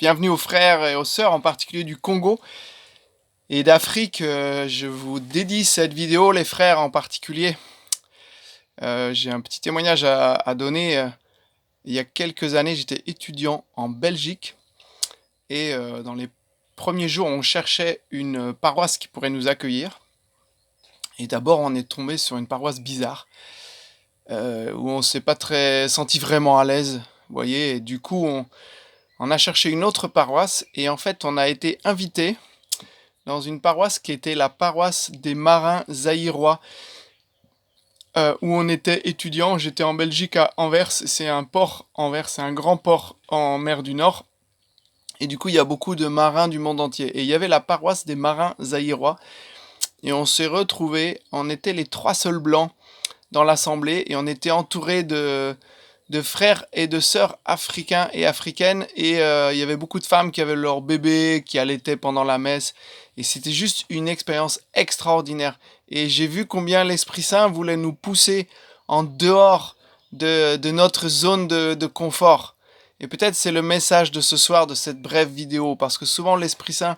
Bienvenue aux frères et aux sœurs, en particulier du Congo et d'Afrique. Je vous dédie cette vidéo, les frères en particulier. J'ai un petit témoignage à donner. Il y a quelques années, j'étais étudiant en Belgique et dans les premiers jours, on cherchait une paroisse qui pourrait nous accueillir. Et d'abord, on est tombé sur une paroisse bizarre où on s'est pas très senti vraiment à l'aise, vous voyez. Et du coup, on a cherché une autre paroisse et en fait, on a été invité dans une paroisse qui était la paroisse des marins zaïrois, où on était étudiant. J'étais en Belgique à Anvers, c'est un port, Anvers, c'est un grand port en mer du Nord. Et du coup, il y a beaucoup de marins du monde entier. Et il y avait la paroisse des marins zaïrois. Et on s'est retrouvés, on était les trois seuls blancs dans l'assemblée. Et on était entourés de frères et de sœurs africains et africaines. Et il y avait beaucoup de femmes qui avaient leur bébé, qui allaitaient pendant la messe. Et c'était juste une expérience extraordinaire. Et j'ai vu combien l'Esprit Saint voulait nous pousser en dehors de notre zone de confort. Et peut-être c'est le message de ce soir, de cette brève vidéo. Parce que souvent l'Esprit Saint,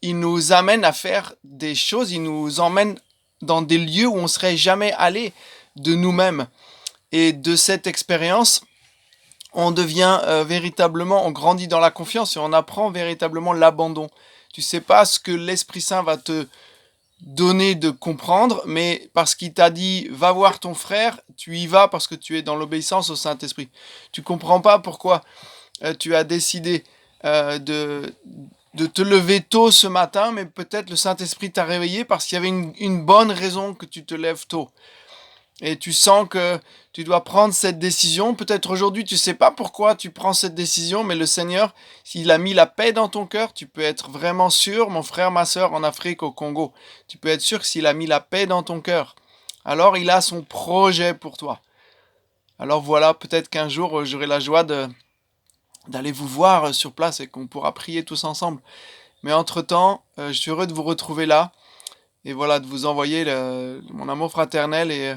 il nous amène à faire des choses, il nous emmène dans des lieux où on ne serait jamais allé de nous-mêmes. Et de cette expérience, on devient véritablement, on grandit dans la confiance et on apprend véritablement l'abandon. Tu sais pas ce que l'Esprit Saint va te donner de comprendre, mais parce qu'il t'a dit va voir ton frère, tu y vas parce que tu es dans l'obéissance au Saint-Esprit. Tu comprends pas pourquoi tu as décidé de te lever tôt ce matin, mais peut-être le Saint-Esprit t'a réveillé parce qu'il y avait une bonne raison que tu te lèves tôt. Et tu sens que tu dois prendre cette décision. Peut-être aujourd'hui, tu ne sais pas pourquoi tu prends cette décision, mais le Seigneur, s'il a mis la paix dans ton cœur, tu peux être vraiment sûr, mon frère, ma soeur, en Afrique, au Congo, tu peux être sûr que s'il a mis la paix dans ton cœur, alors il a son projet pour toi. Alors voilà, peut-être qu'un jour, j'aurai la joie d'aller vous voir sur place et qu'on pourra prier tous ensemble. Mais entre-temps, je suis heureux de vous retrouver là et voilà, de vous envoyer mon amour fraternel et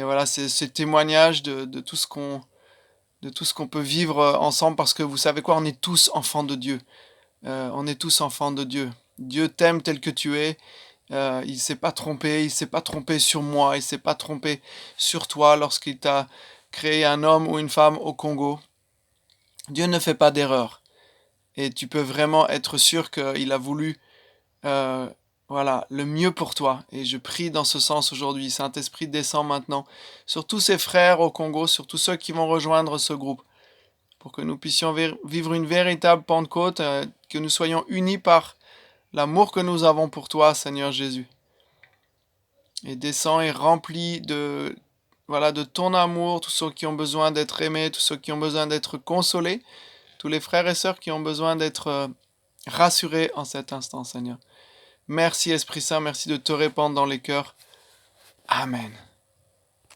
voilà, c'est ce témoignage de tout ce qu'on peut vivre ensemble parce que vous savez quoi, on est tous enfants de Dieu. On est tous enfants de Dieu. Dieu t'aime tel que tu es. Il s'est pas trompé. Il s'est pas trompé sur moi. Il s'est pas trompé sur toi lorsqu'il t'a créé un homme ou une femme au Congo. Dieu ne fait pas d'erreur. Et tu peux vraiment être sûr qu'il a voulu euh, voilà, le mieux pour toi. Et je prie dans ce sens aujourd'hui. Saint-Esprit, descend maintenant sur tous ces frères au Congo, sur tous ceux qui vont rejoindre ce groupe, pour que nous puissions vivre une véritable Pentecôte, que nous soyons unis par l'amour que nous avons pour toi, Seigneur Jésus. Et descends et remplis voilà, de ton amour tous ceux qui ont besoin d'être aimés, tous ceux qui ont besoin d'être consolés, tous les frères et sœurs qui ont besoin d'être rassurés en cet instant, Seigneur. Merci Esprit Saint, merci de te répandre dans les cœurs. Amen.